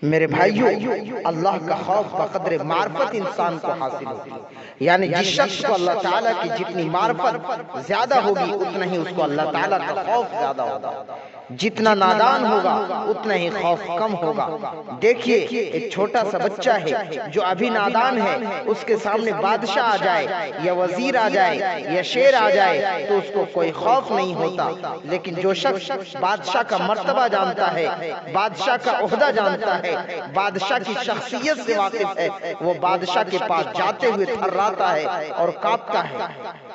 میرے بھائیو، اللہ کا خوف بقدر معرفت انسان کو حاصل ہوتی ہے۔ یعنی جس شخص کو اللہ تعالیٰ کی جتنی معرفت زیادہ ہوگی اتنا ہی اس کو اللہ تعالیٰ کا خوف زیادہ ہوگا۔ جتنا نادان ہوگا اتنا ہی خوف کم ہوگا۔ دیکھیے، ایک چھوٹا سا بچہ ہے جو ابھی نادان ہے، اس کے سامنے بادشاہ آ جائے یا وزیر آ جائے یا شیر آ جائے تو اس کو کوئی خوف نہیں ہوتا۔ لیکن جو شخص بادشاہ کا مرتبہ جانتا ہے، بادشاہ کا عہدہ جانتا ہے، بادشاہ کی شخصیت سے واقف ہے، وہ بادشاہ کے پاس جاتے ہوئے تھراتا ہے اور کانپتا ہے۔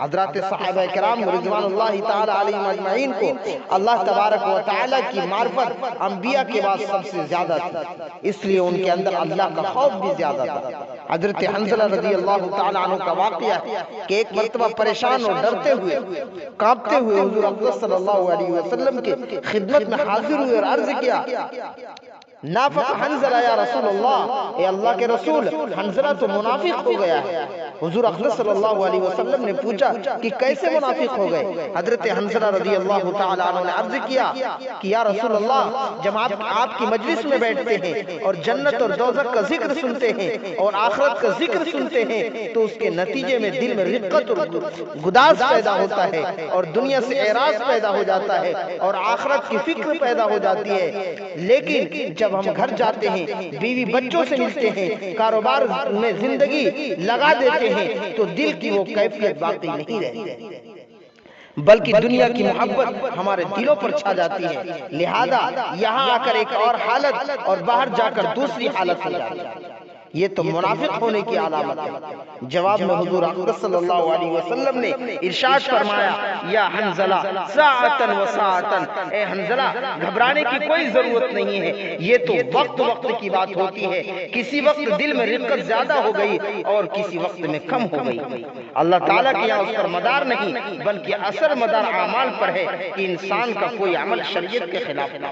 حضرات صحابہ کرام رضوان اللہ تعالی علیہم اجمعین کو اللہ تبارک و تعالی کی معرفت انبیاء کے بعد سب سے زیادہ تھی، اس لیے ان کے اندر اللہ کا خوف بھی زیادہ تھا۔ حضرت حنظلہ رضی اللہ تعالی عنہ کا واقعہ ہے کہ ایک مرتبہ پریشان اور ڈرتے ہوئے، کانپتے ہوئے حضور اقدس صلی اللہ علیہ وسلم کے خدمت میں حاضر ہوئے اور عرض کیا، نافق حنظلہ یا رسول اللہ، اے اللہ کے رسول، حنظلہ تو منافق ہو گیا ہے۔ حضور اقدس صلی اللہ علیہ وسلم نے پوچھا کہ کیسے منافق ہو گئے؟ حضرت حنظلہ رضی اللہ تعالی عنہ نے عرض کیا کہ یا رسول اللہ، جب آپ کی مجلس میں بیٹھتے ہیں اور جنت اور دوزخ کا ذکر سنتے ہیں اور آخرت کا ذکر سنتے ہیں تو اس کے نتیجے میں دل میں رقت اور گداز پیدا ہوتا ہے اور دنیا سے اعراض پیدا ہو جاتا ہے اور آخرت کی فکر پیدا ہو جاتی ہے۔ لیکن جب ہم گھر جاتے ہیں، بیوی بچوں سے ملتے ہیں، کاروبار میں زندگی لگا دیتے ہیں تو دل کی وہ کیفیت باقی نہیں رہتی، بلکہ دنیا کی محبت ہمارے دلوں پر چھا جاتی ہے۔ لہذا یہاں آ کر ایک اور حالت اور باہر جا کر دوسری حالت ہو جاتی ہے۔ یہ تو منافق ہونے کی علامت ہے۔ جواب میں حضور اقدس صلی اللہ علیہ وسلم نے ارشاد فرمایا، یا حنظلہ ساعتن و ساعتن، اے حنظلہ گھبرانے کی کوئی ضرورت نہیں ہے، یہ تو وقت کی بات ہوتی ہے۔ کسی وقت دل میں رقت زیادہ ہو گئی اور کسی وقت میں کم ہو گئی۔ اللہ تعالیٰ کے یہاں اس پر مدار نہیں بلکہ اثر مدار اعمال پر ہے کہ انسان کا کوئی عمل شریعت کے خلاف نہ۔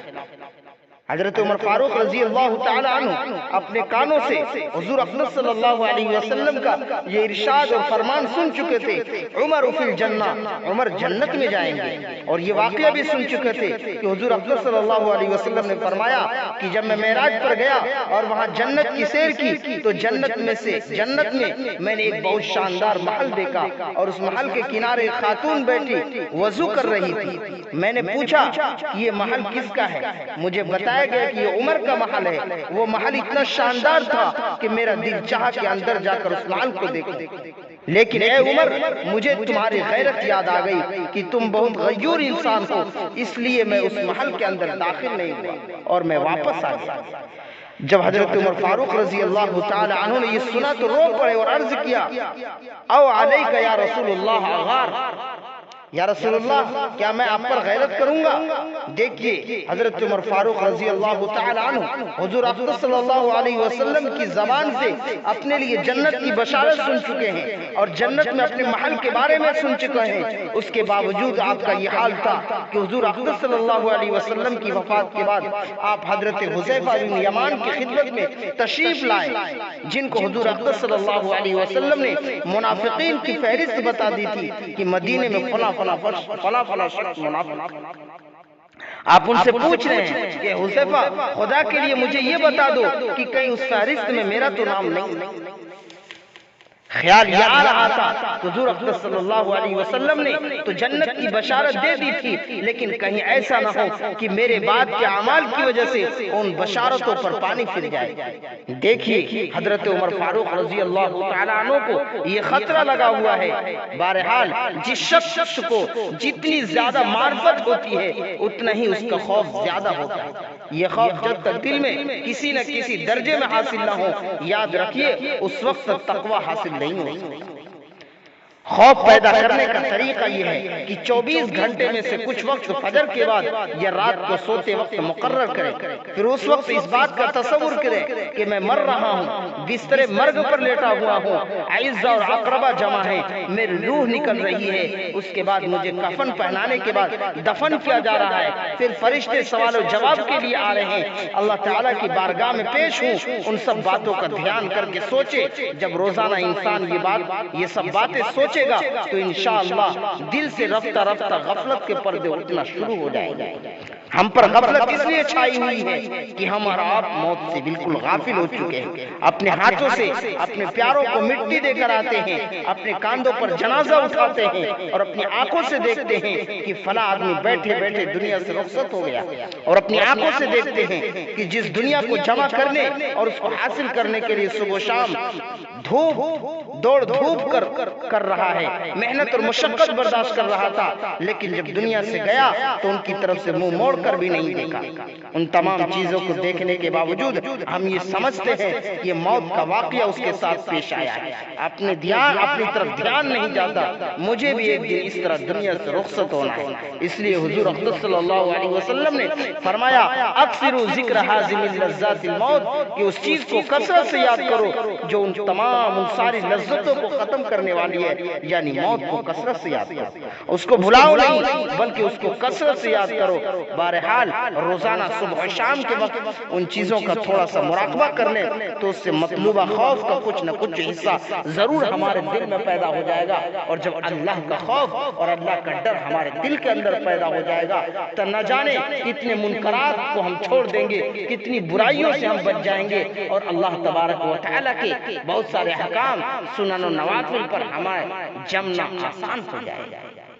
حضرت عمر فاروق رضی اللہ تعالی عنہ اپنے کانوں سے حضور اقدس صلی اللہ علیہ وسلم کا یہ ارشاد اور فرمان سن چکے تھے، عمر فی الجنہ، عمر جنت میں جائیں گے، اور یہ واقعہ بھی سن چکے تھے کہ حضور اقدس صلی اللہ علیہ وسلم نے فرمایا کہ جب میں معراج پر گیا اور وہاں جنت کی سیر کی تو جنت میں میں نے ایک بہت شاندار محل دیکھا اور اس محل کے کنارے خاتون بیٹھی وضو کر رہی تھی۔ میں نے پوچھا یہ محل کس کا ہے؟ مجھے بتایا گیا کہ یہ عمر کا محل ہے۔ وہ محل اتنا شاندار تھا کہ میرا دل چاہا کہ اندر جا کر اس محل کو دیکھوں، لیکن اے عمر مجھے تمہاری غیرت یاد آ گئی کہ تم بہت غیور انسان ہو، اس لیے میں اس محل کے اندر داخل نہیں ہوا اور میں واپس آ گیا۔ جب حضرت عمر فاروق رضی اللہ تعالی عنہ نے یہ سنا تو رو پڑے اور عرض کیا، او علیک یا رسول اللہ غار، یا رسول اللہ کیا میں آپ پر غیرت کروں گا؟ دیکھیے حضرت عمر فاروق رضی اللہ تعالی عنہ حضور اقدس صلی اللہ علیہ وسلم کی زبان سے اپنے لیے جنت کی بشارت سن چکے ہیں اور جنت میں اپنے محل کے بارے میں سن چکے ہیں۔ اس کے باوجود آپ کا یہ حال تھا کہ حضور اقدس صلی اللہ علیہ وسلم کی وفات کے بعد آپ حضرت حذیفہ بن یمان کی خدمت میں تشریف لائے، جن کو حضور اقدس صلی اللہ علیہ وسلم نے منافقین کی فہرست بتا دی تھی کہ مدینے میں فلاں شخص منافق۔ آپ ان سے پوچھ رہے ہیں کہ حذیفہ خدا کے لیے مجھے یہ بتا دو کہ کہیں اس فہرست میں میرا تو نام نہیں۔ خیال یہ آ رہا تھا حضور اقدس صلی اللہ علیہ وسلم نے تو جنت کی بشارت دے دی تھی، لیکن کہیں ایسا نہ ہو کہ میرے بعد کے اعمال کی وجہ سے ان بشارتوں پر پانی پھر جائے۔ دیکھیے حضرت عمر فاروق رضی اللہ تعالیٰ عنہ کو یہ خطرہ لگا ہوا ہے۔ بہرحال جس شخص کو جتنی زیادہ معرفت ہوتی ہے اتنا ہی اس کا خوف زیادہ ہوتا ہے۔ یہ خوف جب تک دل میں کسی نہ کسی درجے میں حاصل نہ ہو، یاد رکھیے اس وقت تک تقوی حاصل نہیں ہوتی۔ خوف پیدا کرنے کا طریقہ یہ ہے کہ 24 گھنٹے میں سے کچھ وقت فجر کے بعد یا رات کو سوتے وقت مقرر کریں، پھر اس وقت اس بات کا تصور کریں کہ میں مر رہا ہوں، بستر مرگ پر لیٹا ہوا ہوں، اعزہ اور اقربہ جمع ہیں، میری روح نکل رہی ہے، اس کے بعد مجھے کفن پہنانے کے بعد دفن کیا جا رہا ہے، پھر فرشتے سوال و جواب کے لیے آ رہے ہیں، اللہ تعالیٰ کی بارگاہ میں پیش ہوں۔ ان سب باتوں کا دھیان کر کے سوچے، جب روزانہ انسان یہ سب باتیں سوچے گا تو انشاءاللہ دل سے رفتہ رفتہ غفلت کے پردے اٹھنا شروع ہو جائیں گے۔ ہم پر غفلت اس لیے چھائی ہوئی ہے کہ ہم اور آپ موت سے بالکل غافل ہو چکے ہیں، اپنے ہاتھوں سے اپنے پیاروں کو مٹی دے کر آتے ہیں، اپنے کاندھوں پر جنازہ اٹھاتے ہیں اور اپنی آنکھوں سے دیکھتے ہیں کہ فلاں آدمی بیٹھے بیٹھے دنیا سے رخصت ہو گیا، اور اپنی آنکھوں سے دیکھتے ہیں کہ جس دنیا کو جمع کرنے اور اس کو حاصل کرنے کے لیے صبح و شام دوڑ دھوپ کر رہا ہے، محنت اور مشقت برداشت کر رہا تھا، لیکن جب دنیا سے گیا تو ان کی طرف سے منہ موڑ کر بھی نہیں دیکھا۔ ان تمام چیزوں کو دیکھنے کے باوجود ہم یہ سمجھتے ہیں یہ موت کا واقعہ اس کے ساتھ پیش آیا ہے، اپنی طرف دھیان نہیں جاتا، مجھے بھی ایک دن اس طرح دنیا سے رخصت ہونا ہے۔ اس لیے حضور اقدس صلی اللہ علیہ وسلم نے فرمایا اکثروا ذکر حازم اللذات الموت، کہ اس چیز کو کثرت سے یاد کرو جو ان ساری لذتوں کو ختم کرنے والی ہے، یعنی موت کو کثرت سے یاد کرو، اس کو بھلاؤ نہیں بلکہ اس کو کثرت سے یاد کرو۔ بہرحال روزانہ صبح و شام کے وقت ان چیزوں کا تھوڑا سا مراقبہ کر لیں تو اس سے مطلوبہ خوف کا کچھ نہ کچھ حصہ ضرور ہمارے دل میں پیدا ہو جائے گا، اور جب اللہ کا خوف اور اللہ کا ڈر ہمارے دل کے اندر پیدا ہو جائے گا تو نہ جانے کتنے منکرات کو ہم چھوڑ دیں گے، کتنی برائیوں سے ہم بچ جائیں گے، اور اللہ تبارک و تعالیٰ کے بہت سارے احکام سنن و نوافل پر ہمارے جمنا آسان ہو جائے گا۔